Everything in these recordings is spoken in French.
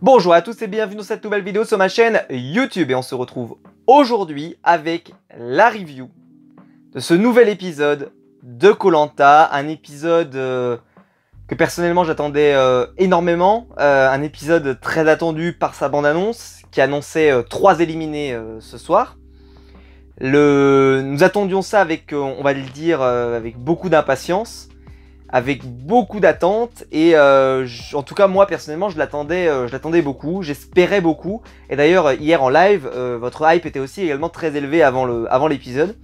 Bonjour à tous et bienvenue dans cette nouvelle vidéo sur ma chaîne YouTube et on se retrouve aujourd'hui avec la review de ce nouvel épisode de Koh Lanta, un épisode que personnellement j'attendais énormément, un épisode très attendu par sa bande-annonce qui annonçait 3 éliminés ce soir. Nous attendions ça avec, on va le dire, avec beaucoup d'impatience, avec beaucoup d'attentes et en tout cas moi personnellement je l'attendais beaucoup, j'espérais beaucoup et d'ailleurs hier en live votre hype était aussi également très élevé avant l'épisode.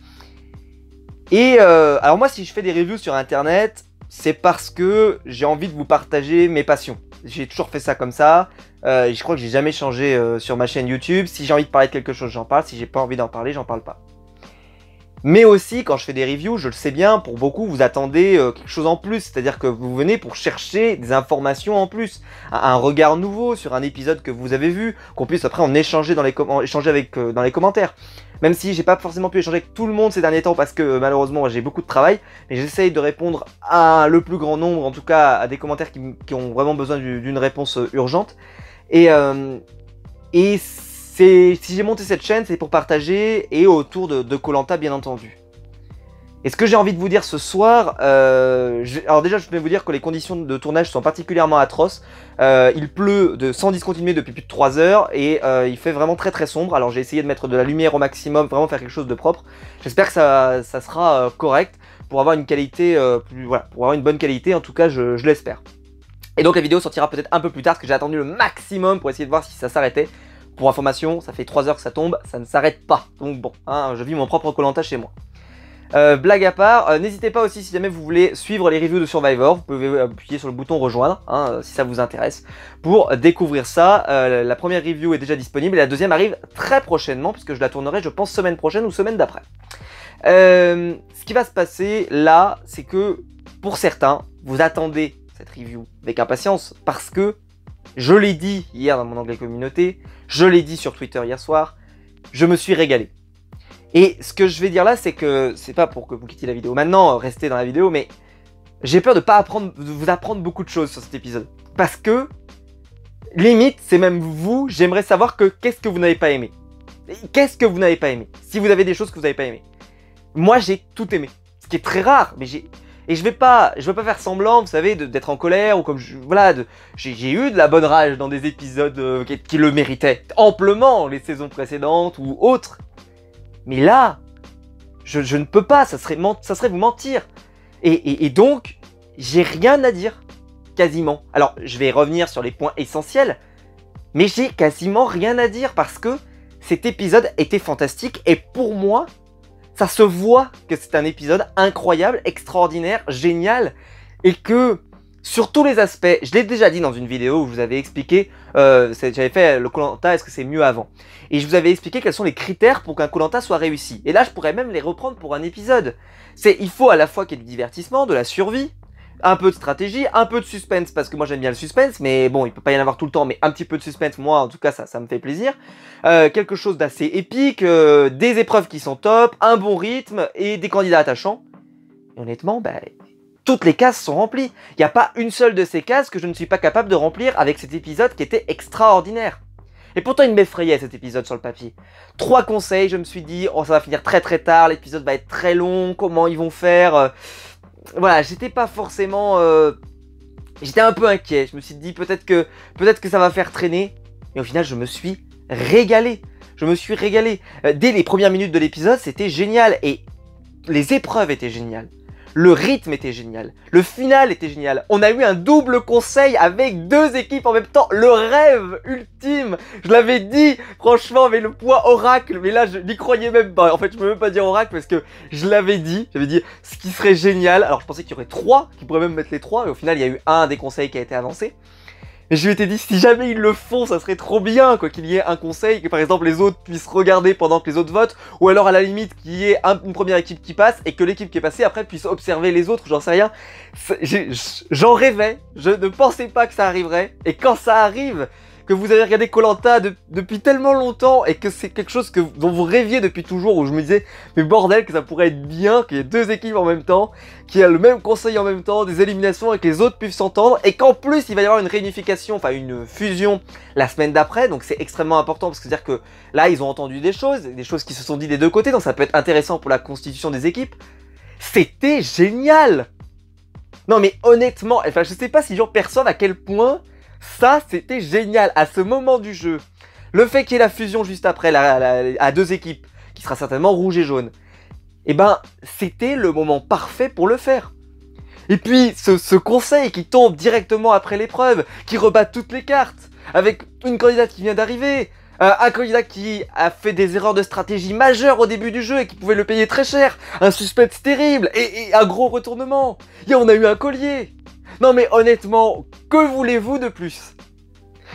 Et alors moi si je fais des reviews sur internet c'est parce que j'ai envie de vous partager mes passions. J'ai toujours fait ça comme ça, je crois que j'ai jamais changé sur ma chaîne YouTube. Si j'ai envie de parler de quelque chose j'en parle, si j'ai pas envie d'en parler j'en parle pas. Mais aussi, quand je fais des reviews, je le sais bien, pour beaucoup, vous attendez quelque chose en plus. C'est-à-dire que vous venez pour chercher des informations en plus. Un regard nouveau sur un épisode que vous avez vu, qu'on puisse après en échanger dans les commentaires. Même si j'ai pas forcément pu échanger avec tout le monde ces derniers temps parce que malheureusement j'ai beaucoup de travail. Mais j'essaye de répondre à le plus grand nombre, en tout cas à des commentaires qui ont vraiment besoin d'une réponse urgente. Et si j'ai monté cette chaîne, c'est pour partager et autour de Koh Lanta bien entendu. Et ce que j'ai envie de vous dire ce soir, alors déjà je vais vous dire que les conditions de tournage sont particulièrement atroces. Il pleut sans discontinuer depuis plus de 3 heures et il fait vraiment très très sombre. Alors j'ai essayé de mettre de la lumière au maximum, vraiment faire quelque chose de propre. J'espère que ça sera correct pour avoir une qualité, voilà, pour avoir une bonne qualité, en tout cas je l'espère. Et donc la vidéo sortira peut-être un peu plus tard parce que j'ai attendu le maximum pour essayer de voir si ça s'arrêtait. Pour information, ça fait 3 heures que ça tombe, ça ne s'arrête pas. Donc bon, hein, je vis mon propre Koh Lanta chez moi. Blague à part, n'hésitez pas aussi si jamais vous voulez suivre les reviews de Survivor, vous pouvez appuyer sur le bouton rejoindre, hein, si ça vous intéresse, pour découvrir ça. La première review est déjà disponible et la deuxième arrive très prochainement, puisque je la tournerai, je pense, semaine prochaine ou semaine d'après. Ce qui va se passer là, c'est que pour certains, vous attendez cette review avec impatience, parce que je l'ai dit hier dans mon onglet communauté, je l'ai dit sur Twitter hier soir, je me suis régalé. Et ce que je vais dire là, c'est que, c'est pas pour que vous quittiez la vidéo maintenant, restez dans la vidéo, mais j'ai peur de vous apprendre beaucoup de choses sur cet épisode. Parce que, limite, c'est même vous, j'aimerais savoir qu'est-ce que vous n'avez pas aimé. Qu'est-ce que vous n'avez pas aimé? Si vous avez des choses que vous n'avez pas aimé. Moi, j'ai tout aimé. Ce qui est très rare, mais et je veux pas faire semblant, vous savez, d'être en colère ou comme voilà, j'ai eu de la bonne rage dans des épisodes qui le méritaient amplement, les saisons précédentes ou autres. Mais là, je ne peux pas, ça serait vous mentir. Et donc, j'ai rien à dire, quasiment. Alors, je vais revenir sur les points essentiels, mais j'ai quasiment rien à dire parce que cet épisode était fantastique et pour moi, ça se voit que c'est un épisode incroyable, extraordinaire, génial, et que sur tous les aspects, je l'ai déjà dit dans une vidéo où je vous avais expliqué, j'avais fait le Koh Lanta, est-ce que c'est mieux avant? Et je vous avais expliqué quels sont les critères pour qu'un Koh Lanta soit réussi. Et là, je pourrais même les reprendre pour un épisode. Il faut à la fois qu'il y ait du divertissement, de la survie, un peu de stratégie, un peu de suspense, parce que moi j'aime bien le suspense, mais bon, il peut pas y en avoir tout le temps, mais un petit peu de suspense, moi en tout cas ça me fait plaisir. Quelque chose d'assez épique, des épreuves qui sont top, un bon rythme et des candidats attachants. Et honnêtement, bah, toutes les cases sont remplies. Il n'y a pas une seule de ces cases que je ne suis pas capable de remplir avec cet épisode qui était extraordinaire. Et pourtant il m'effrayait cet épisode sur le papier. 3 conseils, je me suis dit, oh ça va finir très très tard, l'épisode va être très long, comment ils vont faire voilà, j'étais pas forcément... j'étais un peu inquiet, je me suis dit peut-être que ça va faire traîner. Mais au final, je me suis régalé. Je me suis régalé. Dès les premières minutes de l'épisode, c'était génial. Et les épreuves étaient géniales. Le rythme était génial. Le final était génial. On a eu un double conseil avec 2 équipes en même temps. Le rêve ultime. Je l'avais dit, franchement, avec le poids oracle. Mais là, je n'y croyais même pas. En fait, je peux même pas dire oracle parce que je l'avais dit. J'avais dit ce qui serait génial. Alors, je pensais qu'il y aurait 3, qui pourraient même mettre les 3. Et au final, il y a eu un des conseils qui a été avancé. Et je m'étais dit, si jamais ils le font, ça serait trop bien, quoi, qu'il y ait un conseil, que par exemple les autres puissent regarder pendant que les autres votent, ou alors à la limite qu'il y ait une première équipe qui passe, et que l'équipe qui est passée après puisse observer les autres, j'en sais rien. J'en rêvais, je ne pensais pas que ça arriverait, et quand ça arrive, que vous avez regardé koh depuis tellement longtemps et que c'est quelque chose dont vous rêviez depuis toujours, où je me disais, mais bordel, que ça pourrait être bien, qu'il y ait deux équipes en même temps, qu'il y ait le même conseil en même temps, des éliminations et que les autres puissent s'entendre, et qu'en plus il va y avoir une réunification, enfin une fusion la semaine d'après, donc c'est extrêmement important, parce que c'est-à-dire que là ils ont entendu des choses qui se sont dites des deux côtés, donc ça peut être intéressant pour la constitution des équipes. C'était génial! Non mais honnêtement, enfin je sais pas si j'en perçois à quel point ça c'était génial à ce moment du jeu. Le fait qu'il y ait la fusion juste après à deux équipes, qui sera certainement rouge et jaune, et ben c'était le moment parfait pour le faire. Et puis ce conseil qui tombe directement après l'épreuve, qui rebat toutes les cartes, avec une candidate qui vient d'arriver, un candidat qui a fait des erreurs de stratégie majeures au début du jeu et qui pouvait le payer très cher, un suspense terrible et un gros retournement. Et on a eu un collier. Non mais honnêtement, que voulez-vous de plus?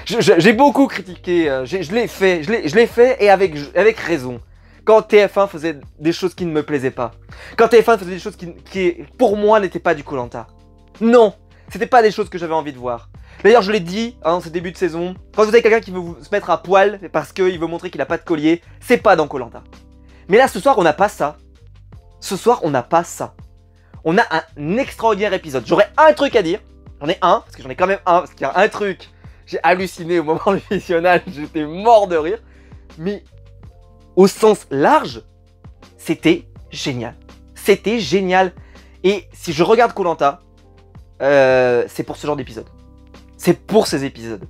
J'ai beaucoup critiqué, je l'ai fait et avec raison. Quand TF1 faisait des choses qui ne me plaisaient pas. Quand TF1 faisait des choses qui pour moi n'étaient pas du koh. Non, c'était pas des choses que j'avais envie de voir. D'ailleurs, je l'ai dit dans ce début de saison, quand vous avez quelqu'un qui veut se mettre à poil parce qu'il veut montrer qu'il a pas de collier, c'est pas dans koh. Mais là, ce soir, on n'a pas ça. Ce soir, on n'a pas ça. On a un extraordinaire épisode. J'aurais un truc à dire. J'en ai un, parce que j'en ai quand même un, parce qu'il y a un truc. J'ai halluciné au moment du visionnage, j'étais mort de rire. Mais au sens large, c'était génial. C'était génial. Et si je regarde koh, c'est pour ce genre d'épisode. C'est pour ces épisodes.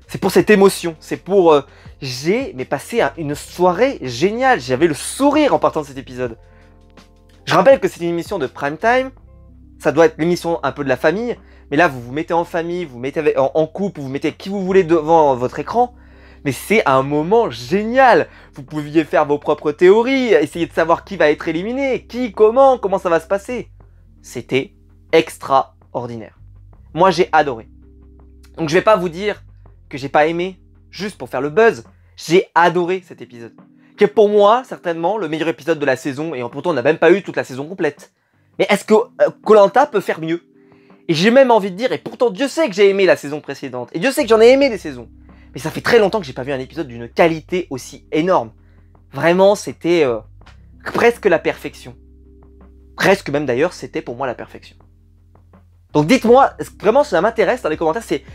C'est pour cette émotion. C'est pour... j'ai passé une soirée géniale. J'avais le sourire en partant de cet épisode. Je rappelle que c'est une émission de prime time. Ça doit être l'émission un peu de la famille. Mais là, vous vous mettez en famille, vous mettez en couple, vous mettez qui vous voulez devant votre écran. Mais c'est un moment génial. Vous pouviez faire vos propres théories, essayer de savoir qui va être éliminé, comment ça va se passer. C'était extraordinaire. Moi, j'ai adoré. Donc je vais pas vous dire que j'ai pas aimé, juste pour faire le buzz. J'ai adoré cet épisode. Qui est pour moi, certainement, le meilleur épisode de la saison. Et pourtant, on n'a même pas eu toute la saison complète. Mais est-ce que koh peut faire mieux? Et j'ai même envie de dire, et pourtant Dieu sait que j'ai aimé la saison précédente. Et Dieu sait que j'en ai aimé des saisons. Mais ça fait très longtemps que j'ai pas vu un épisode d'une qualité aussi énorme. Vraiment, c'était presque la perfection. Presque même d'ailleurs, c'était pour moi la perfection. Donc dites-moi, vraiment ça m'intéresse dans les commentaires, c'est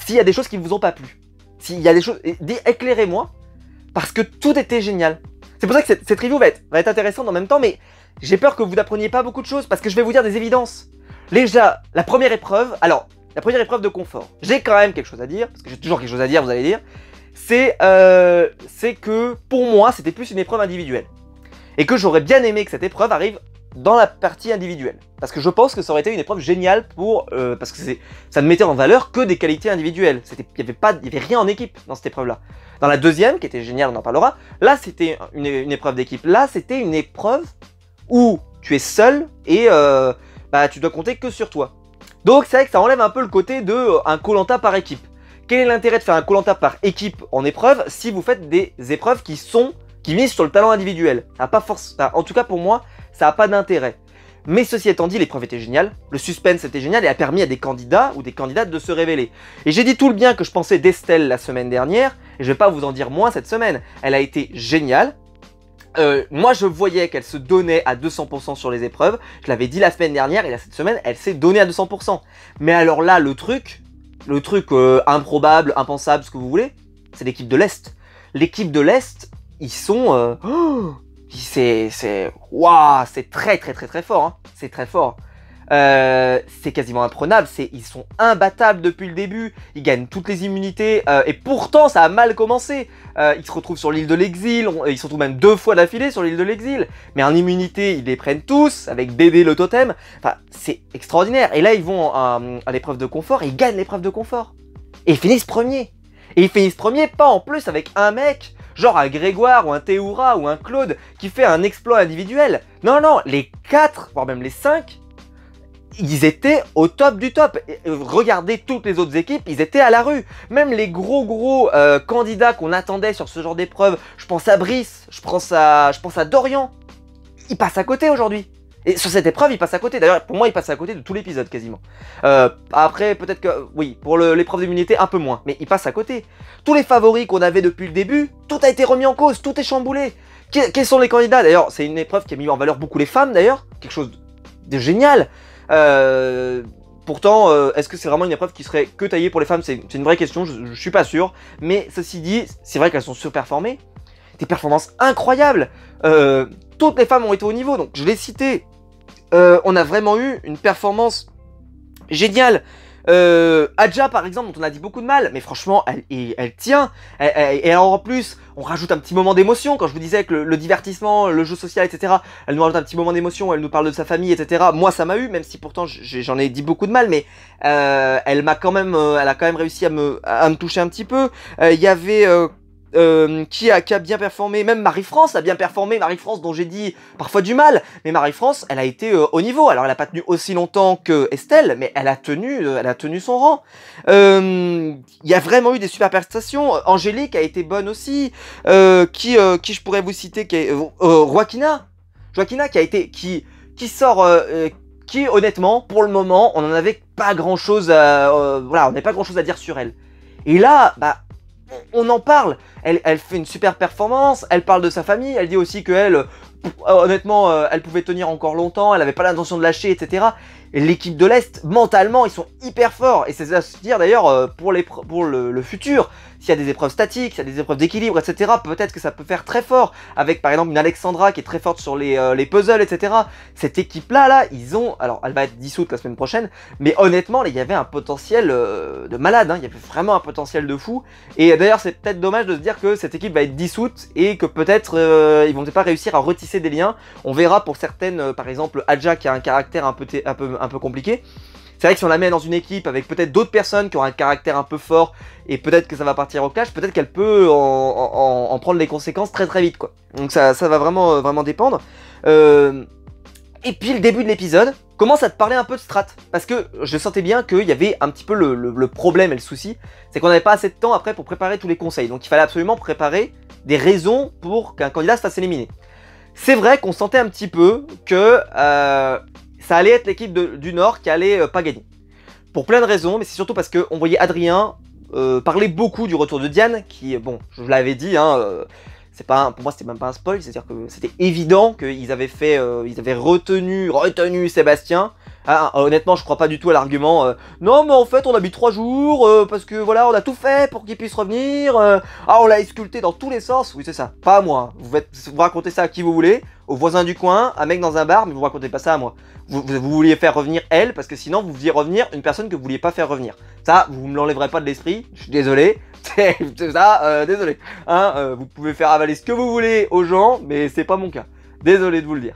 s'il y a des choses qui ne vous ont pas plu. S'il y a des choses, éclairez-moi, parce que tout était génial. C'est pour ça que cette review va être intéressante en même temps, mais j'ai peur que vous n'appreniez pas beaucoup de choses, parce que je vais vous dire des évidences. Déjà, la première épreuve de confort. J'ai quand même quelque chose à dire, parce que j'ai toujours quelque chose à dire, vous allez dire. C'est que pour moi, c'était plus une épreuve individuelle. Et que j'aurais bien aimé que cette épreuve arrive dans la partie individuelle. Parce que je pense que ça aurait été une épreuve géniale parce que ça ne mettait en valeur que des qualités individuelles. Il n'y avait rien en équipe dans cette épreuve-là. Dans la deuxième, qui était géniale, on en parlera, là c'était une épreuve d'équipe. Là c'était une épreuve où tu es seul et tu dois compter que sur toi. Donc c'est vrai que ça enlève un peu le côté de un koh par équipe. Quel est l'intérêt de faire un koh par équipe en épreuve si vous faites des épreuves qui misent sur le talent individuel? Ça n'a pas en tout cas pour moi, ça n'a pas d'intérêt. Mais ceci étant dit, l'épreuve était géniale, le suspense était génial et a permis à des candidats ou des candidates de se révéler. Et j'ai dit tout le bien que je pensais d'Estelle la semaine dernière, et je vais pas vous en dire moins cette semaine. Elle a été géniale. Moi je voyais qu'elle se donnait à 200% sur les épreuves, je l'avais dit la semaine dernière, et là cette semaine, elle s'est donnée à 200%. Mais alors là, le truc improbable, impensable, ce que vous voulez, c'est l'équipe de l'Est. L'équipe de l'Est, ils sont... Waouh, c'est très très très très fort, hein. C'est très fort. C'est quasiment imprenable, ils sont imbattables depuis le début, ils gagnent toutes les immunités, et pourtant ça a mal commencé. Ils se retrouvent sur l'île de l'exil, ils se retrouvent même 2 fois d'affilée sur l'île de l'exil, mais en immunité ils les prennent tous, avec Dédé le totem, enfin c'est extraordinaire. Et là ils vont à l'épreuve de confort, et ils gagnent l'épreuve de confort, et ils finissent premiers. Et ils finissent premiers, pas en plus avec un mec, genre un Grégoire ou un Théoura ou un Claude, qui fait un exploit individuel. Non, non, les 4, voire même les 5, ils étaient au top du top. Regardez toutes les autres équipes, ils étaient à la rue. Même les gros candidats qu'on attendait sur ce genre d'épreuve, je pense à Brice, je pense à Dorian, ils passent à côté aujourd'hui. Et sur cette épreuve, il passe à côté. D'ailleurs, pour moi, il passe à côté de tout l'épisode, quasiment. Après, peut-être que... Oui, pour l'épreuve d'immunité, un peu moins. Mais il passe à côté. Tous les favoris qu'on avait depuis le début, tout a été remis en cause, tout est chamboulé. Quels sont les candidats? D'ailleurs, c'est une épreuve qui a mis en valeur beaucoup les femmes, d'ailleurs. Quelque chose de génial. Pourtant, est-ce que c'est vraiment une épreuve qui serait que taillée pour les femmes? C'est une vraie question, je suis pas sûr. Mais ceci dit, c'est vrai qu'elles sont surperformées. Des performances incroyables. Toutes les femmes ont été au niveau, donc je l'ai cité. On a vraiment eu une performance géniale. Adja par exemple, dont on a dit beaucoup de mal, mais franchement elle tient. Et alors en plus on rajoute un petit moment d'émotion. Quand je vous disais que le divertissement, le jeu social, etc., elle nous rajoute un petit moment d'émotion, elle nous parle de sa famille, etc. Moi ça m'a eu, même si pourtant j'en ai dit beaucoup de mal, mais elle a quand même réussi à me toucher un petit peu. Il y avait qui a bien performé, même Marie-France a bien performé, Marie-France dont j'ai dit parfois du mal, mais Marie-France elle a été au niveau. Alors elle a pas tenu aussi longtemps que Estelle, mais elle a tenu son rang. Il y a vraiment eu des super prestations. Angélique a été bonne aussi. Qui je pourrais vous citer, Joaquina qui sort, qui honnêtement pour le moment on en avait pas grand chose voilà, on n'avait pas grand chose à dire sur elle. Et là bah on en parle, elle fait une super performance, elle parle de sa famille, elle dit aussi qu'elle, honnêtement, elle pouvait tenir encore longtemps, elle avait pas l'intention de lâcher, etc. Et l'équipe de l'Est, mentalement, ils sont hyper forts. Et c'est à se dire d'ailleurs, pour le futur, s'il y a des épreuves statiques, s'il y a des épreuves d'équilibre, etc., peut-être que ça peut faire très fort. Avec par exemple une Alexandra qui est très forte sur les puzzles, etc. Cette équipe-là, ils ont... Alors, elle va être dissoute la semaine prochaine, mais honnêtement, il y avait un potentiel de malade, hein. Il y avait vraiment un potentiel de fou. Et d'ailleurs, c'est peut-être dommage de se dire que cette équipe va être dissoute et que peut-être ils vont peut-être pas réussir à retisser des liens. On verra pour certaines, par exemple Adja qui a un caractère un peu compliqué. C'est vrai que si on la met dans une équipe avec peut-être d'autres personnes qui ont un caractère un peu fort et peut-être que ça va partir au clash, peut-être qu'elle peut en prendre les conséquences très très vite, quoi. Donc ça va vraiment dépendre. Et puis le début de l'épisode commence à te parler un peu de strat, parce que je sentais bien qu'il y avait un petit peu le problème et le souci, c'est qu'on n'avait pas assez de temps après pour préparer tous les conseils, donc il fallait absolument préparer des raisons pour qu'un candidat se fasse éliminer. C'est vrai qu'on sentait un petit peu que ça allait être l'équipe du Nord qui allait pas gagner. Pour plein de raisons, mais c'est surtout parce qu'on voyait Adrien parler beaucoup du retour de Diane, qui, bon, je vous l'avais dit, hein, pour moi c'était même pas un spoil, c'est-à-dire que c'était évident qu'ils avaient ils avaient retenu Sébastien. Ah, honnêtement, je crois pas du tout à l'argument non, mais en fait, on a mis 3 jours parce que voilà, on a tout fait pour qu'il puisse revenir. Ah, on l'a ausculté dans tous les sens. Oui, c'est ça. Pas à moi. Vous racontez ça à qui vous voulez, au voisin du coin, un mec dans un bar, mais vous racontez pas ça à moi. Vous vouliez faire revenir elle parce que sinon vous faisiez revenir une personne que vous vouliez pas faire revenir. Ça, vous me l'enlèverez pas de l'esprit. Je suis désolé. C'est ça. Désolé. Hein, vous pouvez faire avaler ce que vous voulez aux gens, mais c'est pas mon cas. Désolé de vous le dire.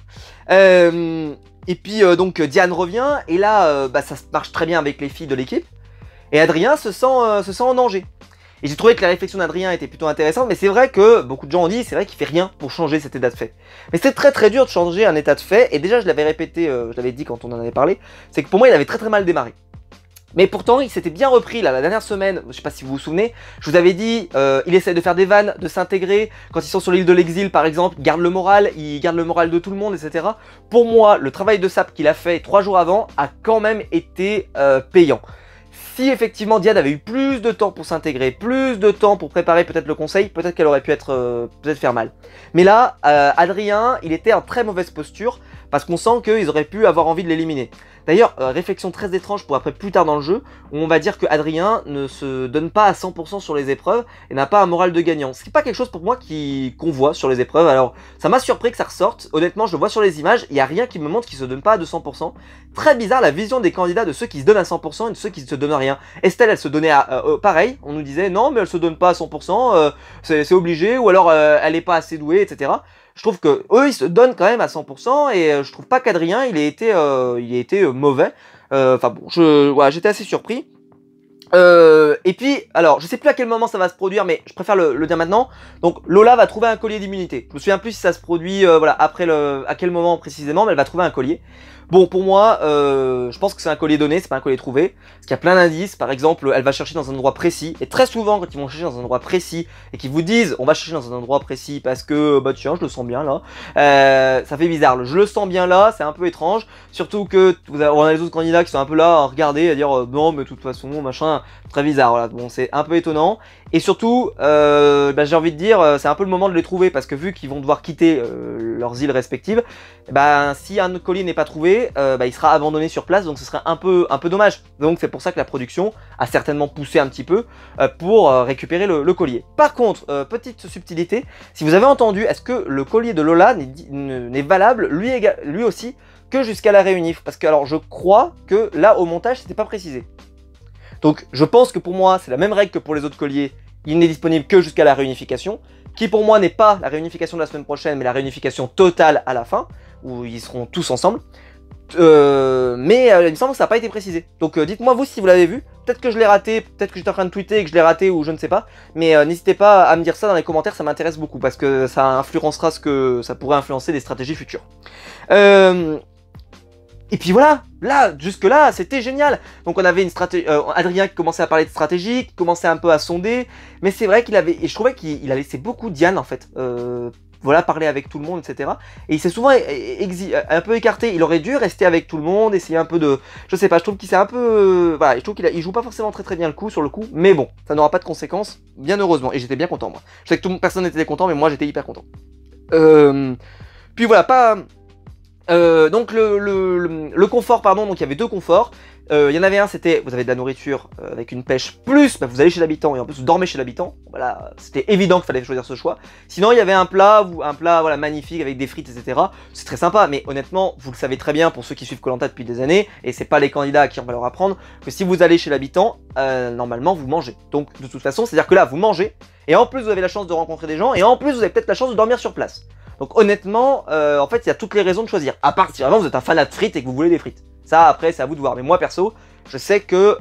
Et puis donc Diane revient et là ça marche très bien avec les filles de l'équipe et Adrien se sent en danger. Et j'ai trouvé que la réflexion d'Adrien était plutôt intéressante, mais c'est vrai que beaucoup de gens ont dit c'est vrai qu'il fait rien pour changer cet état de fait. Mais c'est très très dur de changer un état de fait et déjà je l'avais répété, je l'avais dit quand on en avait parlé, c'est que pour moi il avait très très mal démarré. Mais pourtant, il s'était bien repris là, la dernière semaine, je sais pas si vous vous souvenez, je vous avais dit, il essaie de faire des vannes, de s'intégrer, quand ils sont sur l'île de l'exil par exemple, il garde le moral de tout le monde, etc. Pour moi, le travail de sap qu'il a fait 3 jours avant a quand même été payant. Si effectivement Diane avait eu plus de temps pour s'intégrer, plus de temps pour préparer peut-être le conseil, peut-être qu'elle aurait pu peut-être faire mal. Mais là, Adrien, il était en très mauvaise posture, parce qu'on sent qu'ils auraient pu avoir envie de l'éliminer. D'ailleurs, réflexion très étrange pour après plus tard dans le jeu, où on va dire que Adrien ne se donne pas à 100% sur les épreuves et n'a pas un moral de gagnant. Ce qui n'est pas quelque chose pour moi qu'on voit sur les épreuves. Alors, ça m'a surpris que ça ressorte. Honnêtement, je le vois sur les images, il n'y a rien qui me montre qu'il se donne pas à 200%. Très bizarre la vision des candidats de ceux qui se donnent à 100% et de ceux qui ne se donnent à rien. Estelle, elle se donnait à... pareil, on nous disait non, mais elle se donne pas à 100%, c'est obligé, ou alors elle n'est pas assez douée, etc. Je trouve que eux ils se donnent quand même à 100% et je trouve pas qu'Adrien il ait été mauvais. Enfin bon, voilà, j'étais assez surpris. Et puis, alors, je sais plus à quel moment ça va se produire, mais je préfère le dire maintenant. Donc, Lola va trouver un collier d'immunité. Je me souviens plus si ça se produit, voilà, après à quel moment précisément, mais elle va trouver un collier. Bon, pour moi, je pense que c'est un collier donné, c'est pas un collier trouvé. Parce qu'il y a plein d'indices. Par exemple, elle va chercher dans un endroit précis. Et très souvent, quand ils vont chercher dans un endroit précis et qu'ils vous disent, on va chercher dans un endroit précis parce que, bah tiens, je le sens bien là. Ça fait bizarre. Je le sens bien là, c'est un peu étrange. Surtout que on a les autres candidats qui sont un peu là à regarder, à dire, non, mais de toute façon, machin, très bizarre. Voilà. Bon, c'est un peu étonnant. Et surtout, bah, j'ai envie de dire, c'est un peu le moment de les trouver parce que vu qu'ils vont devoir quitter leurs îles respectives, bah, si un collier n'est pas trouvé, bah, il sera abandonné sur place, donc ce serait un peu dommage. Donc c'est pour ça que la production a certainement poussé un petit peu pour récupérer le collier. Par contre, petite subtilité, si vous avez entendu, est-ce que le collier de Lola n'est valable lui aussi que jusqu'à la réunif? Parce que alors je crois que là au montage c'était pas précisé. Donc je pense que pour moi c'est la même règle que pour les autres colliers, il n'est disponible que jusqu'à la réunification, qui pour moi n'est pas la réunification de la semaine prochaine, mais la réunification totale à la fin, où ils seront tous ensemble. Mais il me semble que ça n'a pas été précisé. Donc dites-moi vous si vous l'avez vu, peut-être que je l'ai raté, peut-être que j'étais en train de tweeter et que je l'ai raté ou je ne sais pas, mais n'hésitez pas à me dire ça dans les commentaires, ça m'intéresse beaucoup, parce que ça influencera ça pourrait influencer des stratégies futures. Et puis voilà, là, jusque là, c'était génial. Donc on avait une stratégie, Adrien qui commençait à parler de stratégie, qui commençait un peu à sonder, mais c'est vrai qu'il avait, et je trouvais qu'il a laissé beaucoup Diane en fait, voilà, parler avec tout le monde, etc. Et il s'est souvent un peu écarté, il aurait dû rester avec tout le monde, essayer un peu de, je sais pas, je trouve qu'il s'est un peu, voilà, je trouve qu'il joue pas forcément très bien le coup, sur le coup, mais bon, ça n'aura pas de conséquences, bien heureusement, et j'étais bien content moi. Je sais que personne n'était content, mais moi j'étais hyper content. Puis voilà, pas... donc le confort, pardon, donc il y avait deux conforts. Il y en avait un, c'était vous avez de la nourriture avec une pêche, plus bah, vous allez chez l'habitant et en plus vous dormez chez l'habitant. Voilà, c'était évident qu'il fallait choisir ce choix. Sinon il y avait un plat voilà, magnifique avec des frites, etc. C'est très sympa, mais honnêtement, vous le savez très bien pour ceux qui suivent Koh Lanta depuis des années, et c'est pas les candidats à qui on va leur apprendre, que si vous allez chez l'habitant, normalement vous mangez. Donc de toute façon, c'est-à-dire que là vous mangez, et en plus vous avez la chance de rencontrer des gens, et en plus vous avez peut-être la chance de dormir sur place. Donc honnêtement, en fait, il y a toutes les raisons de choisir. À part si vraiment vous êtes un fanat de frites et que vous voulez des frites. Ça, après, c'est à vous de voir. Mais moi, perso, je sais que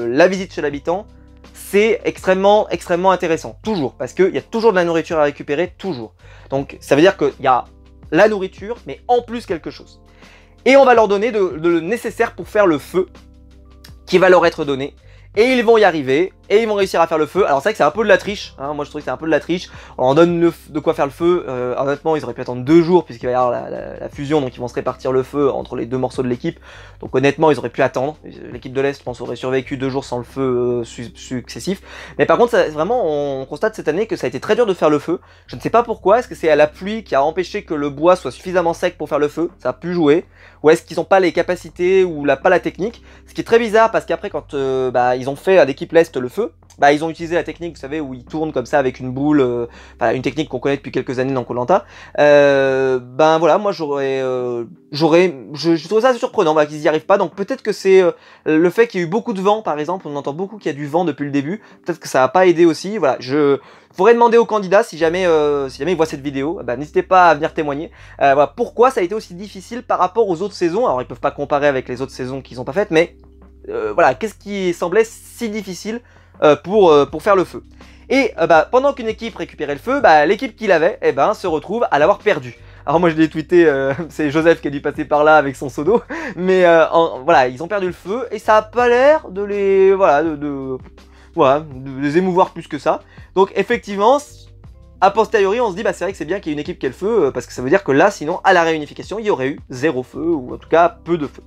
la visite chez l'habitant, c'est extrêmement intéressant. Toujours. Parce qu'il y a toujours de la nourriture à récupérer, toujours. Donc, ça veut dire qu'il y a la nourriture, mais en plus quelque chose. Et on va leur donner le nécessaire pour faire le feu, qui va leur être donné. Et ils vont y arriver, et ils vont réussir à faire le feu. Alors c'est vrai que c'est un peu de la triche, hein. Moi je trouve que c'est un peu de la triche. On leur donne de quoi faire le feu, honnêtement ils auraient pu attendre 2 jours puisqu'il va y avoir la fusion, donc ils vont se répartir le feu entre les deux morceaux de l'équipe. Donc honnêtement ils auraient pu attendre, l'équipe de l'Est je pense aurait survécu 2 jours sans le feu successif. Mais par contre vraiment on constate cette année que ça a été très dur de faire le feu. Je ne sais pas pourquoi, est-ce que c'est la pluie qui a empêché que le bois soit suffisamment sec pour faire le feu, ça a pu jouer. Ou est-ce qu'ils n'ont pas les capacités ou pas la technique, ce qui est très bizarre parce qu'après quand ils ont fait à l'équipe l'Est le feu, bah ils ont utilisé la technique, vous savez, où ils tournent comme ça avec une boule, une technique qu'on connaît depuis quelques années dans Koh Lanta. Ben voilà, moi je trouve ça assez surprenant qu'ils n'y arrivent pas, donc peut-être que c'est le fait qu'il y a eu beaucoup de vent par exemple, on entend beaucoup qu'il y a du vent depuis le début, peut-être que ça n'a pas aidé aussi, voilà, je faudrait demander aux candidats si jamais ils voient cette vidéo, bah, n'hésitez pas à venir témoigner, voilà, pourquoi ça a été aussi difficile par rapport aux autres saisons, alors ils peuvent pas comparer avec les autres saisons qu'ils n'ont pas faites, mais voilà, qu'est-ce qui semblait si difficile pour faire le feu. Et pendant qu'une équipe récupérait le feu, l'équipe qui l'avait se retrouve à l'avoir perdu. Alors moi je l'ai tweeté, c'est Joseph qui a dû passer par là avec son seau d'eau, mais voilà, ils ont perdu le feu et ça a pas l'air de les de les émouvoir plus que ça. Donc effectivement, a posteriori on se dit c'est vrai que c'est bien qu'il y ait une équipe qui ait le feu, parce que ça veut dire que là sinon à la réunification il y aurait eu 0 feu, ou en tout cas peu de feu.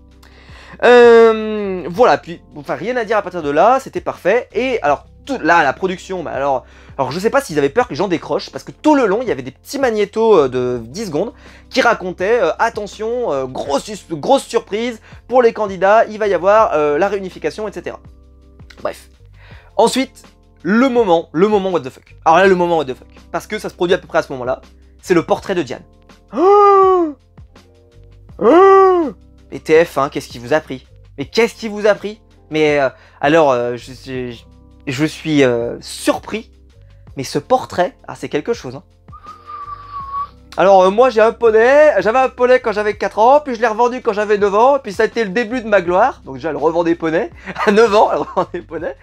Voilà, puis enfin rien à dire à partir de là, c'était parfait. Et alors là la production, alors je sais pas s'ils avaient peur que les gens décrochent, parce que tout le long il y avait des petits magnétos de 10 secondes qui racontaient attention, grosse surprise pour les candidats, il va y avoir la réunification, etc. Bref. Ensuite, le moment what the fuck. Alors là le moment what the fuck, parce que ça se produit à peu près à ce moment là, c'est le portrait de Diane. Et TF1, qu'est-ce qui vous a pris? Mais qu'est-ce qui vous a pris? Mais alors, je suis surpris, mais ce portrait, c'est quelque chose. Hein. Alors moi j'ai un poney, j'avais un poney quand j'avais 4 ans, puis je l'ai revendu quand j'avais 9 ans, et puis ça a été le début de ma gloire. Donc déjà elle revendait poney, à 9 ans elle revendait poney.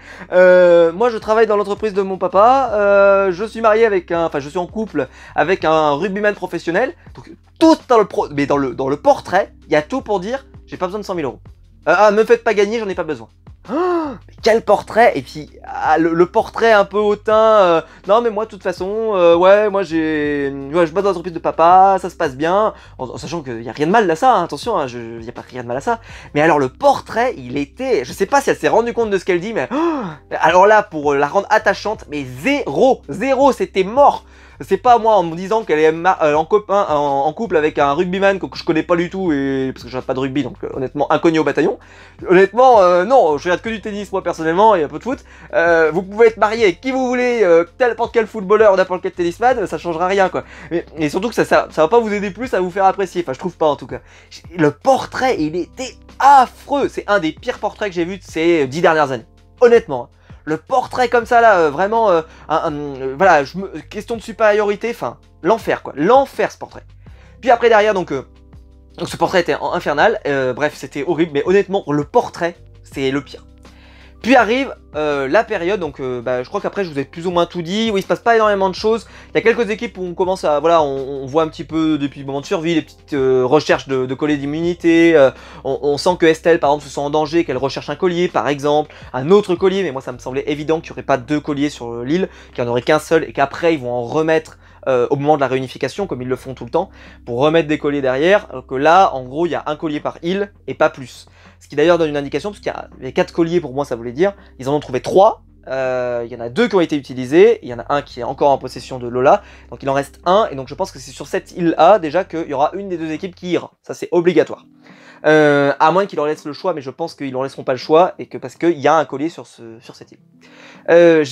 Moi je travaille dans l'entreprise de mon papa, je suis marié avec je suis en couple avec un rugbyman professionnel. Donc tout dans le portrait, il y a tout pour dire, j'ai pas besoin de 100 000 euros. Me faites pas gagner, j'en ai pas besoin. Oh, mais quel portrait! Et puis le portrait un peu hautain. Non mais moi de toute façon, ouais, moi je bosse dans l'entreprise de papa, ça se passe bien, en sachant qu'il y a rien de mal à ça, hein, attention, hein, y a pas rien de mal à ça. Mais alors le portrait, il était, je sais pas si elle s'est rendue compte de ce qu'elle dit, mais alors là pour la rendre attachante, mais zéro, c'était mort. C'est pas moi en me disant qu'elle est en couple avec un rugbyman que je connais pas du tout, et parce que je regarde pas de rugby, donc honnêtement inconnu au bataillon. Honnêtement, non, je regarde que du tennis moi personnellement et un peu de foot. Vous pouvez être marié avec qui vous voulez, n'importe quel footballeur ou n'importe quel tennisman, ça changera rien quoi. Et surtout que ça va pas vous aider plus à vous faire apprécier, enfin je trouve pas en tout cas. Le portrait, il était affreux, c'est un des pires portraits que j'ai vu de ces 10 dernières années, honnêtement. Le portrait comme ça là, vraiment, voilà, question de supériorité, enfin, l'enfer quoi, l'enfer ce portrait. Puis après derrière, donc ce portrait était infernal, bref, c'était horrible, mais honnêtement, le portrait, c'est le pire. Puis arrive la période, donc je crois qu'après je vous ai plus ou moins tout dit, où il se passe pas énormément de choses. Il y a quelques équipes où on commence à, voilà, on voit un petit peu depuis le moment de survie, les petites recherches de colliers d'immunité. On sent que Estelle par exemple se sent en danger, qu'elle recherche un collier par exemple, un autre collier, mais moi ça me semblait évident qu'il n'y aurait pas deux colliers sur l'île, qu'il n'y en aurait qu'un seul et qu'après ils vont en remettre au moment de la réunification, comme ils le font tout le temps, pour remettre des colliers derrière, alors que là, en gros, il y a un collier par île et pas plus. Ce qui d'ailleurs donne une indication, parce qu'il y avait 4 colliers pour moi, ça voulait dire, ils en ont trouvé 3, il y en a 2 qui ont été utilisés, il y en a un qui est encore en possession de Lola, donc il en reste un, et donc je pense que c'est sur cette île-là, déjà, qu'il y aura une des deux équipes qui ira, ça c'est obligatoire. À moins qu'ils leur laissent le choix, mais je pense qu'ils leur laisseront pas le choix, et que parce qu'il y a un collier sur cette île.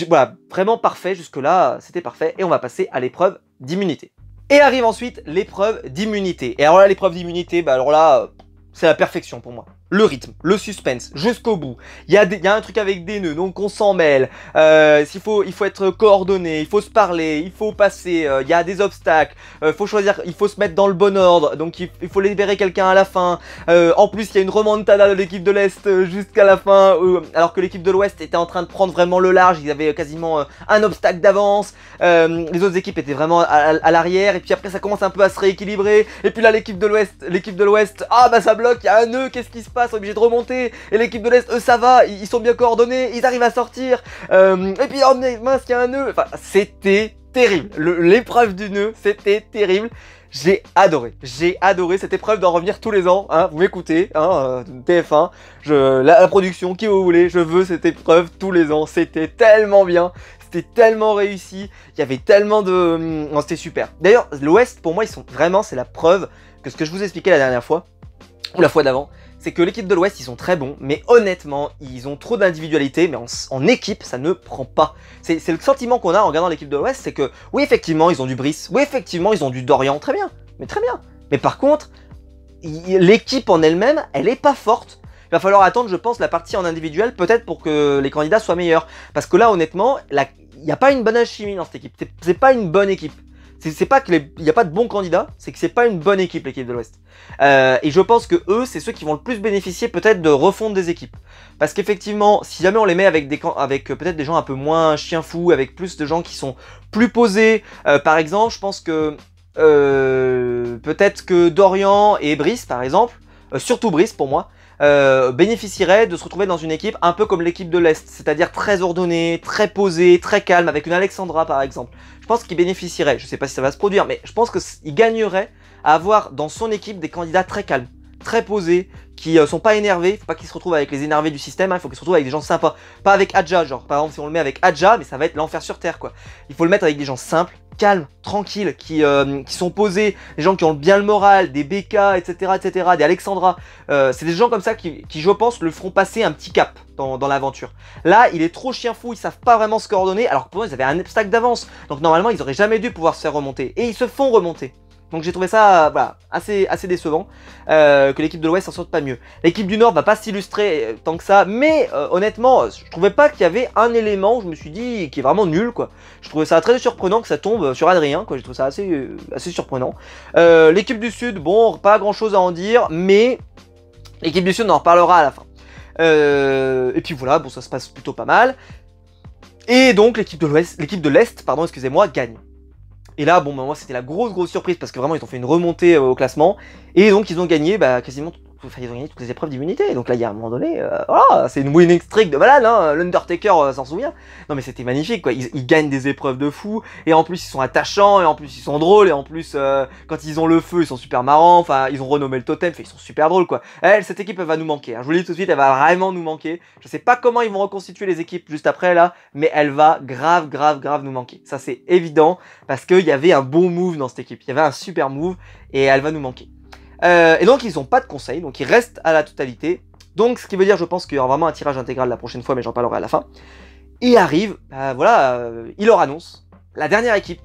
Voilà, vraiment parfait, jusque-là, c'était parfait, et on va passer à l'épreuve d'immunité. Et arrive ensuite l'épreuve d'immunité. Et alors là, l'épreuve d'immunité, alors là, c'est la perfection pour moi. Le rythme, le suspense, jusqu'au bout. Il y a un truc avec des nœuds, donc on s'en mêle. Il faut être coordonné, il faut se parler, il faut passer, il y a des obstacles, faut choisir, il faut se mettre dans le bon ordre, donc il faut libérer quelqu'un à la fin. En plus, il y a une remontada de l'équipe de l'Est jusqu'à la fin, alors que l'équipe de l'Ouest était en train de prendre vraiment le large, ils avaient quasiment un obstacle d'avance. Les autres équipes étaient vraiment à l'arrière, et puis après ça commence un peu à se rééquilibrer, et puis là l'équipe de l'Ouest, ah bah ça bloque, il y a un nœud, qu'est-ce qui se passe, on est obligé de remonter, et l'équipe de l'Est, eux ça va, ils sont bien coordonnés, ils arrivent à sortir, et puis oh mince, il y a un nœud, enfin c'était terrible, l'épreuve du nœud, c'était terrible. J'ai adoré cette épreuve d'en revenir tous les ans, hein, vous m'écoutez, hein, TF1, la production, qui vous voulez, je veux cette épreuve tous les ans, c'était tellement bien, c'était tellement réussi, il y avait tellement de... Non, c'était super. D'ailleurs, l'Ouest, pour moi, ils sont vraiment, c'est la preuve que ce que je vous expliquais la dernière fois, ou la fois d'avant, c'est que l'équipe de l'Ouest, ils sont très bons, mais honnêtement, ils ont trop d'individualité, mais en équipe, ça ne prend pas. C'est le sentiment qu'on a en regardant l'équipe de l'Ouest, c'est que, oui, effectivement, ils ont du Brice, oui, effectivement, ils ont du Dorian, très bien, mais très bien. Mais par contre, l'équipe en elle-même, elle est pas forte. Il va falloir attendre, je pense, la partie en individuel, peut-être pour que les candidats soient meilleurs. Parce que là, honnêtement, il n'y a pas une bonne alchimie dans cette équipe, c'est pas une bonne équipe. C'est pas qu'il n'y a pas de bons candidats, c'est que c'est pas une bonne équipe, l'équipe de l'Ouest. Et je pense que eux, c'est ceux qui vont le plus bénéficier peut-être de refondre des équipes. Parce qu'effectivement, si jamais on les met avec peut-être des gens un peu moins chien fou, avec plus de gens qui sont plus posés, par exemple, je pense que peut-être que Dorian et Brice, par exemple, surtout Brice pour moi, bénéficierait de se retrouver dans une équipe un peu comme l'équipe de l'Est, c'est-à-dire très ordonnée, très posée, très calme, avec une Alexandra par exemple. Je pense qu'il bénéficierait, je sais pas si ça va se produire, mais je pense qu'il gagnerait à avoir dans son équipe des candidats très calmes, très posés, qui sont pas énervés, faut pas qu'ils se retrouvent avec les énervés du système, hein, il faut qu'ils se retrouvent avec des gens sympas. Pas avec Adja, genre par exemple si on le met avec Adja, mais ça va être l'enfer sur terre quoi. Il faut le mettre avec des gens simples, calmes, tranquilles, qui sont posés, des gens qui ont bien le moral, des BK, etc., des Alexandra. C'est des gens comme ça qui, je pense, le feront passer un petit cap dans l'aventure. Là, il est trop chien fou, ils savent pas vraiment se coordonner, alors que pour eux, ils avaient un obstacle d'avance. Donc normalement, ils auraient jamais dû pouvoir se faire remonter. Et ils se font remonter. Donc j'ai trouvé ça voilà, assez décevant que l'équipe de l'Ouest s'en sorte pas mieux. L'équipe du Nord va pas s'illustrer tant que ça, mais honnêtement, je trouvais pas qu'il y avait un élément, je me suis dit, qui est vraiment nul quoi. Je trouvais ça très surprenant que ça tombe sur Adrien, quoi. J'ai trouvé ça assez surprenant. L'équipe du Sud, bon, pas grand chose à en dire, mais l'équipe du Sud on en reparlera à la fin. Et puis voilà, bon ça se passe plutôt pas mal. Et donc l'équipe de l'Est, pardon, excusez-moi, gagne. Et là, bon, bah, moi, c'était la grosse surprise parce que vraiment, ils ont fait une remontée au classement. Et donc, ils ont gagné, bah, quasiment, ils ont gagné toutes les épreuves d'immunité. Donc là, il y a un moment donné, voilà, c'est une winning streak de malade, hein. L'Undertaker s'en souvient. Non, mais c'était magnifique, quoi. Ils gagnent des épreuves de fou. Et en plus, ils sont attachants. Et en plus, ils sont drôles. Et en plus, quand ils ont le feu, ils sont super marrants. Enfin, ils ont renommé le totem. Ils sont super drôles, quoi. Cette équipe, elle va nous manquer. Hein. Je vous le dis tout de suite, elle va vraiment nous manquer. Je sais pas comment ils vont reconstituer les équipes juste après, là. Mais elle va grave nous manquer. Ça, c'est évident. Parce qu'il y avait un bon move dans cette équipe. Il y avait un super move. Et elle va nous manquer. Et donc ils n'ont pas de conseil, donc ils restent à la totalité. Donc ce qui veut dire, je pense qu'il y aura vraiment un tirage intégral la prochaine fois, mais j'en parlerai à la fin. Et arrive, voilà, il leur annonce, la dernière équipe,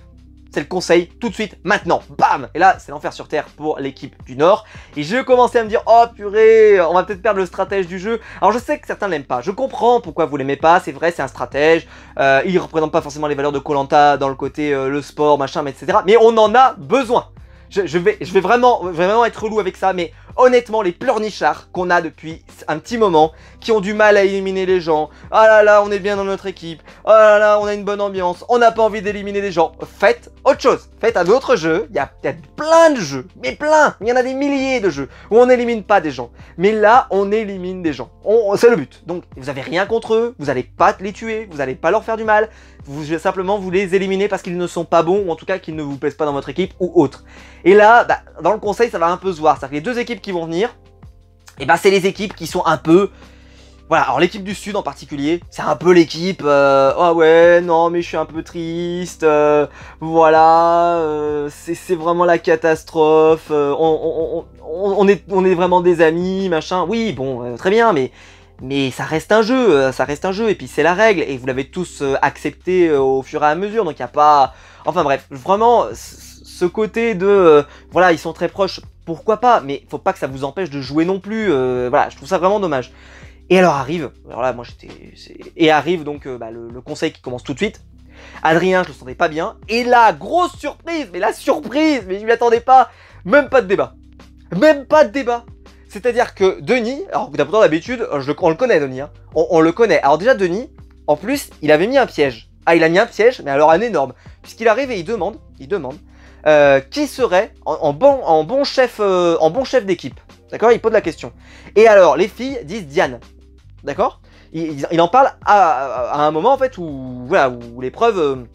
c'est le conseil, tout de suite, maintenant, bam. Et là, c'est l'enfer sur terre pour l'équipe du Nord. Et je commençais à me dire, oh purée, on va peut-être perdre le stratège du jeu. Alors je sais que certains l'aiment pas, je comprends pourquoi vous l'aimez pas, c'est vrai, c'est un stratège. Il représente pas forcément les valeurs de koh dans le côté le sport, machin, etc. Mais on en a besoin. Je vais vraiment être relou avec ça, mais honnêtement, les pleurnichards qu'on a depuis un petit moment, qui ont du mal à éliminer les gens, oh là là, on est bien dans notre équipe, oh là là, on a une bonne ambiance, on n'a pas envie d'éliminer les gens, faites autre chose, faites un autre jeu, il y a plein de jeux, mais plein, il y en a des milliers de jeux, où on n'élimine pas des gens, mais là, on élimine des gens, c'est le but, donc vous avez rien contre eux, vous n'allez pas les tuer, vous n'allez pas leur faire du mal, vous les éliminer parce qu'ils ne sont pas bons, ou en tout cas qu'ils ne vous plaisent pas dans votre équipe, ou autre. Et là, bah, dans le conseil, ça va un peu se voir. C'est-à-dire que les deux équipes qui vont venir, et bah, c'est les équipes qui sont un peu... Voilà, alors l'équipe du Sud en particulier, c'est un peu l'équipe... oh ouais, non mais je suis un peu triste, voilà, c'est vraiment la catastrophe, on est vraiment des amis, machin. Oui, bon, très bien, mais ça reste un jeu, et puis c'est la règle, et vous l'avez tous accepté au fur et à mesure, donc il n'y a pas... Enfin bref, vraiment... Ce côté de, voilà, ils sont très proches, pourquoi pas, mais faut pas que ça vous empêche de jouer non plus, voilà, je trouve ça vraiment dommage. Et alors arrive, alors là, moi et arrive donc bah, le conseil qui commence tout de suite. Adrien, je le sentais pas bien, et là, grosse surprise, mais la surprise, mais je m'y attendais pas, même pas de débat. C'est-à-dire que Denis, alors pourtant d'habitude, on le connaît Denis, hein, on le connaît. Alors déjà Denis, en plus, il avait mis un piège. Ah, il a mis un piège, mais alors un énorme, puisqu'il arrive et il demande, qui serait en bon chef d'équipe. D'accord, il pose la question. Et alors, les filles disent Diane. D'accord, il en parle à un moment en fait où, voilà, où l'épreuve...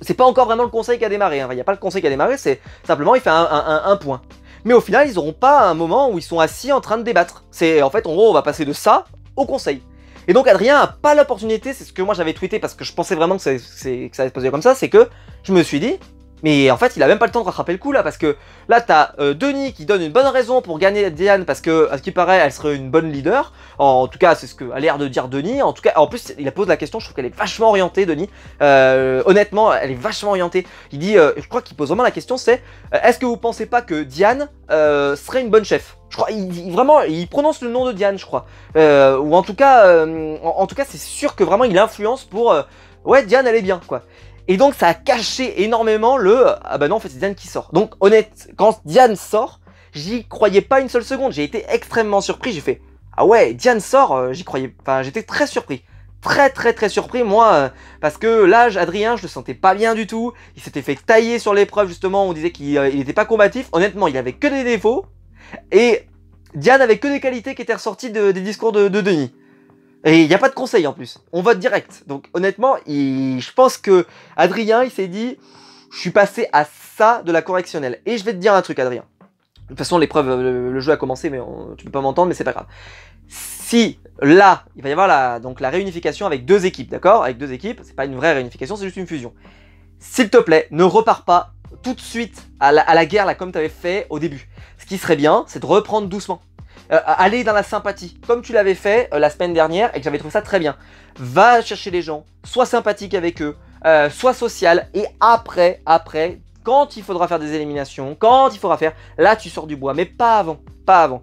c'est pas encore vraiment le conseil qui a démarré. Hein. Il n'y a pas le conseil qui a démarré, c'est simplement il fait un point. Mais au final, ils n'auront pas un moment où ils sont assis en train de débattre. C'est en fait, en gros, on va passer de ça au conseil. Et donc Adrien a pas l'opportunité, c'est ce que moi j'avais tweeté parce que je pensais vraiment que ça allait se passer comme ça, c'est que je me suis dit... Mais en fait, il a même pas le temps de rattraper le coup là, parce que là, t'as Denis qui donne une bonne raison pour gagner Diane, parce que, à ce qui paraît, elle serait une bonne leader. En tout cas, c'est ce que a l'air de dire Denis. En tout cas, en plus, il a posé la question, je trouve qu'elle est vachement orientée, Denis. Honnêtement, elle est vachement orientée. Il dit, je crois qu'il pose vraiment la question, c'est, est-ce que vous pensez pas que Diane serait une bonne chef? Je crois, vraiment, il prononce le nom de Diane, je crois. Ou en tout cas, c'est sûr que vraiment, il influence pour, ouais, Diane, elle est bien, quoi. Et donc ça a caché énormément ah bah non en fait c'est Diane qui sort. Donc honnête, quand Diane sort, j'y croyais pas une seule seconde, j'ai été extrêmement surpris, j'ai fait ah ouais Diane sort, j'y croyais, enfin j'étais très surpris. Très surpris moi, parce que là Adrien je le sentais pas bien du tout, il s'était fait tailler sur l'épreuve justement, on disait qu'il était pas combatif, honnêtement il avait que des défauts, et Diane avait que des qualités qui étaient ressorties des discours de Denis. Et il n'y a pas de conseil en plus, on vote direct. Donc honnêtement, je pense que Adrien, il s'est dit, je suis passé à ça de la correctionnelle. Et je vais te dire un truc Adrien. De toute façon l'épreuve, le jeu a commencé, mais tu peux pas m'entendre, mais c'est pas grave. Si là, il va y avoir la réunification avec deux équipes, d'accord? Avec deux équipes, c'est pas une vraie réunification, c'est juste une fusion. S'il te plaît, ne repars pas tout de suite à la guerre là comme tu avais fait au début. Ce qui serait bien, c'est de reprendre doucement. Aller dans la sympathie, comme tu l'avais fait la semaine dernière et que j'avais trouvé ça très bien. Va chercher les gens, sois sympathique avec eux, sois social et après, quand il faudra faire des éliminations, quand il faudra faire, là tu sors du bois, mais pas avant, pas avant.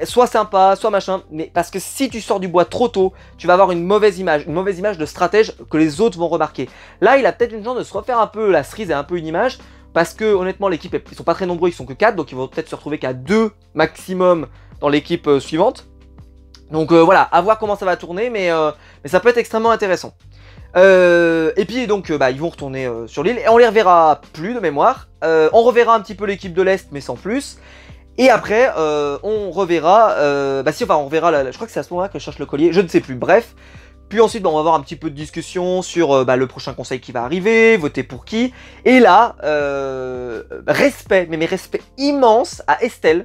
Sois sympa, sois machin, mais parce que si tu sors du bois trop tôt, tu vas avoir une mauvaise image de stratège que les autres vont remarquer. Là, il a peut-être une chance de se refaire un peu la cerise et un peu une image, parce que honnêtement, l'équipe, ils sont pas très nombreux, ils sont que 4, donc ils vont peut-être se retrouver qu'à 2 maximum dans l'équipe suivante. Donc voilà, à voir comment ça va tourner, mais ça peut être extrêmement intéressant. Et puis donc ils vont retourner sur l'île et on les reverra plus de mémoire. On reverra un petit peu l'équipe de l'Est mais sans plus. Et après on reverra, on reverra, je crois que c'est à ce moment-là que je cherche le collier, je ne sais plus, bref. Puis ensuite on va avoir un petit peu de discussion sur le prochain conseil qui va arriver, voter pour qui. Et là, respect, mais respect immense à Estelle,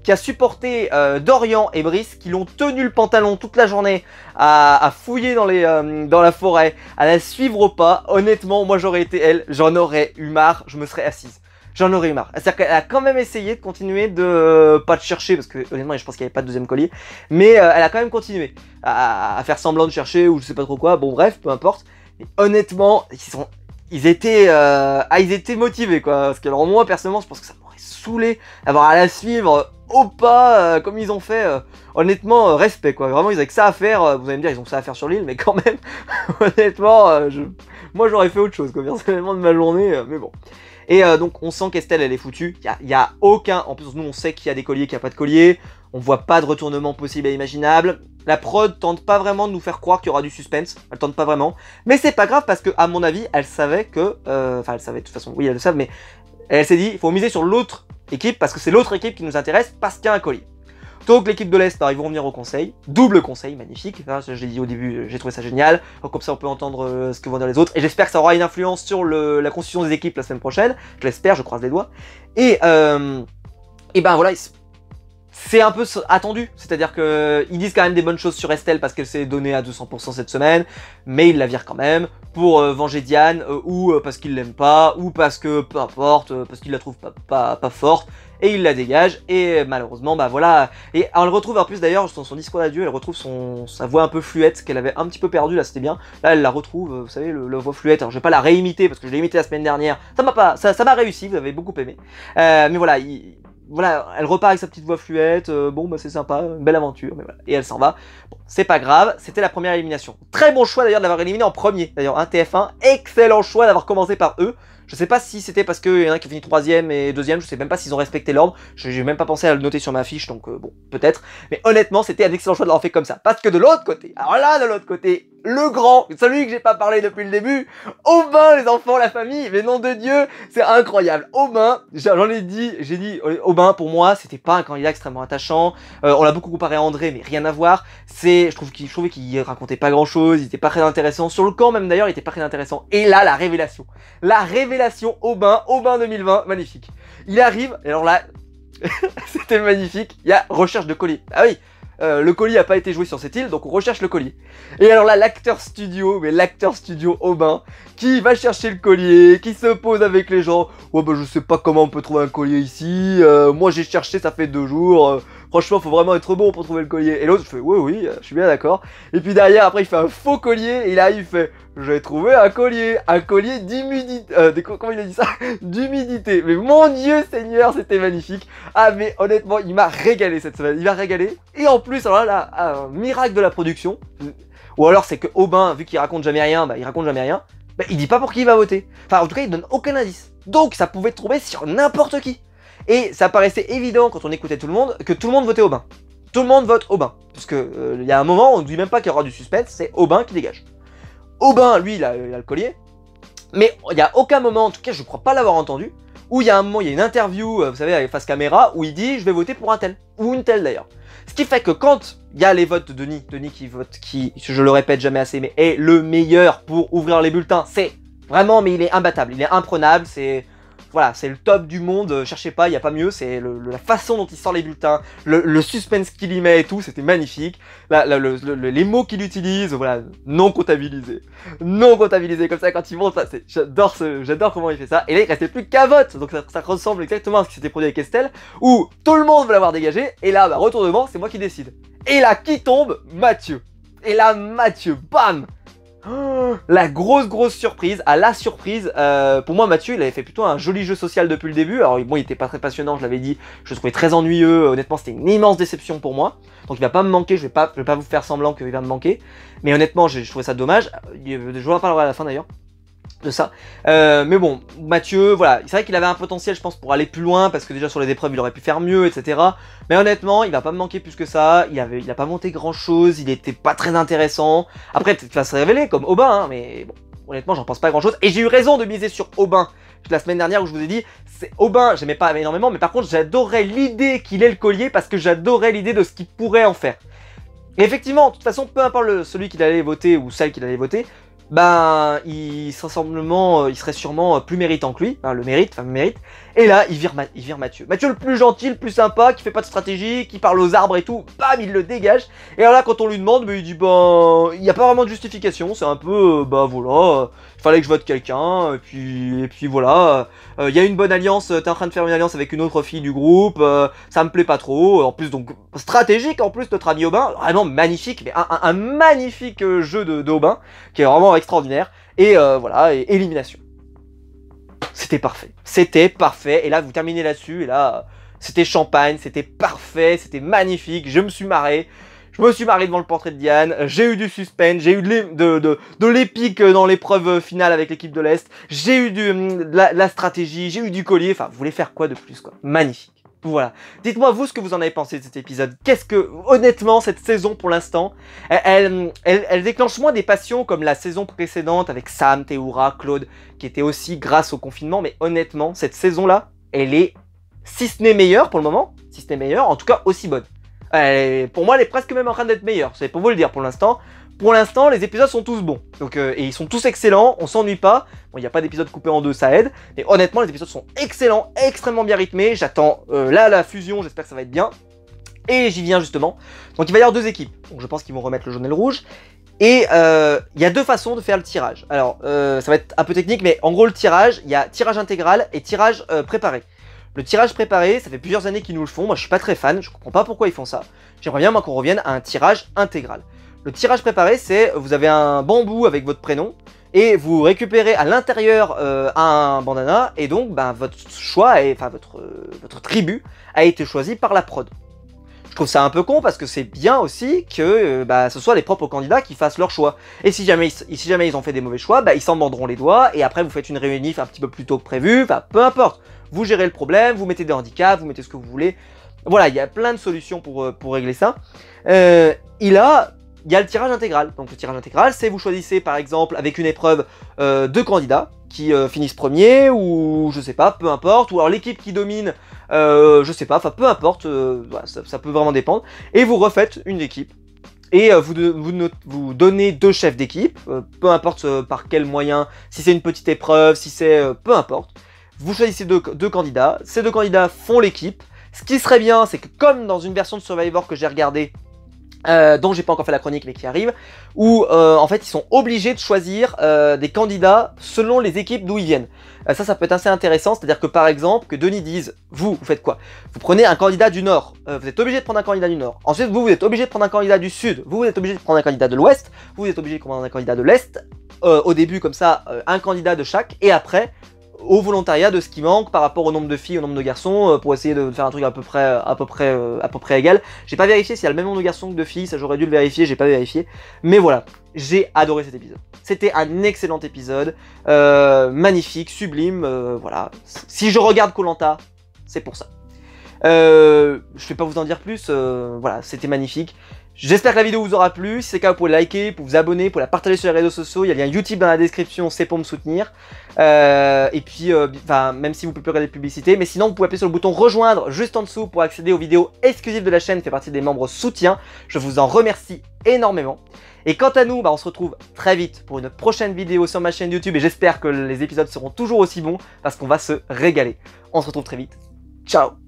qui a supporté Dorian et Brice, qui l'ont tenu le pantalon toute la journée à fouiller dans la forêt, à la suivre au pas. Honnêtement, moi j'aurais été elle, j'en aurais eu marre, je me serais assise. J'en aurais eu marre. C'est-à-dire qu'elle a quand même essayé de continuer de pas de chercher, parce que honnêtement je pense qu'il n'y avait pas de deuxième collier, mais elle a quand même continué à faire semblant de chercher ou je sais pas trop quoi, bon bref, peu importe. Mais honnêtement, ils étaient motivés quoi, parce que alors moi personnellement je pense que ça m'aurait saoulé d'avoir à la suivre au pas comme ils ont fait. Honnêtement, respect quoi, vraiment ils avaient que ça à faire. Vous allez me dire ils ont ça à faire sur l'île, mais quand même honnêtement moi j'aurais fait autre chose quoi, personnellement de ma journée, mais bon. Et donc on sent qu'Estelle elle est foutue, il y a aucun, en plus nous on sait qu'il y a des colliers, qu'il n'y a pas de collier, on voit pas de retournement possible et imaginable. La prod tente pas vraiment de nous faire croire qu'il y aura du suspense, elle tente pas vraiment, mais c'est pas grave parce que à mon avis elle savait que, enfin elle savait de toute façon, oui elle le savait, mais elle s'est dit il faut miser sur l'autre équipe parce que c'est l'autre équipe qui nous intéresse parce qu'il y a un collier. Donc l'équipe de l'Est, ils vont revenir au conseil. Double conseil, magnifique. Hein, je l'ai dit au début, j'ai trouvé ça génial. Donc, comme ça, on peut entendre ce que vont dire les autres. Et j'espère que ça aura une influence sur la constitution des équipes la semaine prochaine. Je l'espère, je croise les doigts. Et ben voilà, c'est un peu attendu. C'est-à-dire qu'ils disent quand même des bonnes choses sur Estelle parce qu'elle s'est donnée à 200% cette semaine. Mais ils la virent quand même pour venger Diane ou parce qu'ils l'aiment pas ou parce que, peu importe, parce qu'ils la trouvent pas forte. Et il la dégage, et malheureusement, bah voilà. Et on le retrouve en plus d'ailleurs, dans son discours d'adieu, elle retrouve sa voix un peu fluette, qu'elle avait un petit peu perdue, là c'était bien. Là elle la retrouve, vous savez, la voix fluette. Alors je vais pas la réimiter, parce que je l'ai imité la semaine dernière. Ça m'a réussi, vous avez beaucoup aimé. Mais voilà, voilà, elle repart avec sa petite voix fluette, bon bah c'est sympa, une belle aventure, mais voilà. Et elle s'en va. Bon, c'est pas grave, c'était la première élimination. Très bon choix d'ailleurs de l'avoir éliminé en premier, d'ailleurs, un TF1, excellent choix d'avoir commencé par eux. Je sais pas si c'était parce qu'il y en a un qui a fini 3ème et 2ème, je sais même pas s'ils ont respecté l'ordre, j'ai même pas pensé à le noter sur ma fiche, donc bon, peut-être. Mais honnêtement, c'était un excellent choix de l'avoir fait comme ça. Parce que de l'autre côté, alors là, de l'autre côté, le grand, celui que j'ai pas parlé depuis le début, Aubin, les enfants, la famille, mais nom de Dieu, c'est incroyable. Aubin, j'en ai dit, j'ai dit, Aubin, pour moi, c'était pas un candidat extrêmement attachant, on l'a beaucoup comparé à André, mais rien à voir. Je trouvais qu'il racontait pas grand chose, il était pas très intéressant. Sur le camp, même d'ailleurs, il était pas très intéressant. Et là, la révélation, Aubin 2020, magnifique. Il arrive, et alors là, c'était magnifique, il y a recherche de colis. Ah oui, le colis n'a pas été joué sur cette île, donc on recherche le collier. Et alors là, l'acteur studio Aubin, qui va chercher le collier, qui se pose avec les gens. Ouais bah je sais pas comment on peut trouver un collier ici, moi j'ai cherché, ça fait 2 jours, franchement faut vraiment être bon pour trouver le collier. Et l'autre je fais oui, je suis bien d'accord. Et puis derrière après il fait un faux collier, et là il fait j'ai trouvé un collier d'humidité, comment il a dit ça? D'humidité. Mais mon Dieu Seigneur, c'était magnifique. Ah mais honnêtement, il m'a régalé cette semaine, il m'a régalé. Et en plus, alors là, un miracle de la production. Ou alors c'est que Aubin, vu qu'il raconte jamais rien, bah il raconte jamais rien. Bah il dit pas pour qui il va voter. Enfin en tout cas, il donne aucun indice. Donc ça pouvait tomber sur n'importe qui. Et ça paraissait évident quand on écoutait tout le monde que tout le monde votait Aubin. Tout le monde vote Aubin. Parce que il y a un moment, on ne dit même pas qu'il y aura du suspense, c'est Aubin qui dégage. Aubin, lui, il a le collier, mais il n'y a aucun moment, en tout cas je ne crois pas l'avoir entendu, où il y a un moment, il y a une interview, vous savez, avec face caméra, où il dit je vais voter pour un tel, ou une telle d'ailleurs. Ce qui fait que quand il y a les votes de Denis qui vote, qui, je le répète jamais assez, mais est le meilleur pour ouvrir les bulletins, c'est vraiment, mais il est imbattable, il est imprenable, c'est... Voilà, c'est le top du monde, cherchez pas, il n'y a pas mieux, c'est la façon dont il sort les bulletins, le suspense qu'il y met et tout, c'était magnifique. Les mots qu'il utilise, voilà, non comptabilisé. Non comptabilisé, comme ça quand il monte, j'adore comment il fait ça. Et là il restait plus qu'un vote, donc ça ressemble exactement à ce qui s'était produit avec Estelle, où tout le monde veut l'avoir dégagé, et là, bah, retournement, c'est moi qui décide. Et là, qui tombe? Mathieu. Et là, Mathieu, bam! La grosse surprise, la surprise, pour moi Mathieu il avait fait plutôt un joli jeu social depuis le début, alors bon il était pas très passionnant, je l'avais dit, je le trouvais très ennuyeux, honnêtement c'était une immense déception pour moi, donc il va pas me manquer, je vais pas vous faire semblant qu'il va me manquer, mais honnêtement je trouvais ça dommage, je vous en parlerai à la fin d'ailleurs, de ça, mais bon, Mathieu, voilà, c'est vrai qu'il avait un potentiel je pense pour aller plus loin, parce que déjà sur les épreuves il aurait pu faire mieux, etc. Mais honnêtement, il va pas me manquer plus que ça, il a pas monté grand chose, il était pas très intéressant, après peut-être qu'il va se révéler comme Aubin, hein, mais bon, honnêtement j'en pense pas grand chose, et j'ai eu raison de miser sur Aubin, la semaine dernière où je vous ai dit, c'est Aubin, j'aimais pas énormément, mais par contre j'adorais l'idée qu'il ait le collier, parce que j'adorais l'idée de ce qu'il pourrait en faire. Et effectivement, de toute façon, peu importe celui qu'il allait voter, ou celle qu'il allait voter, ben, il serait sûrement plus méritant que lui, hein, le mérite, et là, il vire Mathieu. Mathieu le plus gentil, le plus sympa, qui fait pas de stratégie, qui parle aux arbres et tout, bam, il le dégage, et alors là, quand on lui demande, ben, il dit, ben, il n'y a pas vraiment de justification, c'est un peu, bah voilà, il fallait que je vote quelqu'un, et puis voilà, il y a une bonne alliance, t'es en train de faire une alliance avec une autre fille du groupe, ça me plaît pas trop, en plus, donc, stratégique, en plus, notre ami Aubin, vraiment magnifique, mais un magnifique jeu de Aubin, qui est vraiment extraordinaire, et voilà, et élimination. C'était parfait, et là vous terminez là-dessus, et là c'était champagne, c'était parfait, c'était magnifique, je me suis marré devant le portrait de Diane, j'ai eu du suspense, j'ai eu de l'épique dans l'épreuve finale avec l'équipe de l'Est, j'ai eu de la stratégie, j'ai eu du collier, enfin vous voulez faire quoi de plus quoi, magnifique. Voilà. Dites-moi vous ce que vous en avez pensé de cet épisode. Qu'est-ce que, honnêtement, cette saison pour l'instant, elle déclenche moins des passions comme la saison précédente avec Sam, Théoura, Claude, qui était aussi grâce au confinement. Mais honnêtement, cette saison-là, elle est, si ce n'est meilleure pour le moment, si ce n'est meilleure, en tout cas aussi bonne. Pour moi, elle est presque même en train d'être meilleure. C'est pour vous le dire pour l'instant. Pour l'instant, les épisodes sont tous bons. Donc, et ils sont tous excellents, on s'ennuie pas. Bon, il n'y a pas d'épisode coupé en deux, ça aide. Mais honnêtement, les épisodes sont excellents, extrêmement bien rythmés. J'attends là la fusion, j'espère que ça va être bien. Et j'y viens justement. Donc il va y avoir deux équipes. Donc je pense qu'ils vont remettre le jaune et le rouge. Et il y a deux façons de faire le tirage. Alors, ça va être un peu technique, mais en gros, le tirage, il y a tirage intégral et tirage préparé. Le tirage préparé, ça fait plusieurs années qu'ils nous le font. Moi, je suis pas très fan, je comprends pas pourquoi ils font ça. J'aimerais bien, moi, qu'on revienne à un tirage intégral. Le tirage préparé, c'est vous avez un bambou avec votre prénom et vous récupérez à l'intérieur un bandana et donc ben, votre choix, enfin votre tribu a été choisi par la prod. Je trouve ça un peu con parce que c'est bien aussi que bah, ce soit les propres candidats qui fassent leur choix. Et si jamais ils ont fait des mauvais choix, bah, ils s'en mordront les doigts et après vous faites une réunion un petit peu plus tôt que prévu, enfin peu importe. Vous gérez le problème, vous mettez des handicaps, vous mettez ce que vous voulez. Voilà, il y a plein de solutions pour régler ça. Il y a le tirage intégral. Donc le tirage intégral, c'est vous choisissez par exemple avec une épreuve deux candidats qui finissent premier ou je sais pas, peu importe, ou alors l'équipe qui domine, je sais pas, enfin peu importe, voilà, ça peut vraiment dépendre. Et vous refaites une équipe. Et vous donnez deux chefs d'équipe, peu importe par quel moyen, si c'est une petite épreuve, si c'est peu importe. Vous choisissez deux candidats, ces deux candidats font l'équipe. Ce qui serait bien, c'est que comme dans une version de Survivor que j'ai regardée, dont j'ai pas encore fait la chronique mais qui arrive, où en fait ils sont obligés de choisir des candidats selon les équipes d'où ils viennent. Ça peut être assez intéressant, c'est-à-dire que par exemple, que Denis dise, vous faites quoi? Vous prenez un candidat du Nord, vous êtes obligé de prendre un candidat du Nord. Ensuite vous êtes obligé de prendre un candidat du Sud, vous êtes obligé de prendre un candidat de l'Ouest, vous êtes obligé de prendre un candidat de l'Est, au début comme ça, un candidat de chaque, et après, au volontariat de ce qui manque par rapport au nombre de filles, au nombre de garçons, pour essayer de faire un truc à peu près égal. J'ai pas vérifié s'il y a le même nombre de garçons que de filles, ça j'aurais dû le vérifier, j'ai pas vérifié. Mais voilà, j'ai adoré cet épisode. C'était un excellent épisode, magnifique, sublime, voilà. Si je regarde koh Lanta, c'est pour ça. Je vais pas vous en dire plus, voilà, c'était magnifique. J'espère que la vidéo vous aura plu, si c'est le cas vous pouvez liker, vous abonner, vous pouvez la partager sur les réseaux sociaux, il y a le lien YouTube dans la description, c'est pour me soutenir. Et puis, même si vous ne pouvez plus regarder de publicité, mais sinon vous pouvez appuyer sur le bouton rejoindre juste en dessous pour accéder aux vidéos exclusives de la chaîne, fait partie des membres soutien. Je vous en remercie énormément. Et quant à nous, on se retrouve très vite pour une prochaine vidéo sur ma chaîne YouTube et j'espère que les épisodes seront toujours aussi bons parce qu'on va se régaler. On se retrouve très vite. Ciao!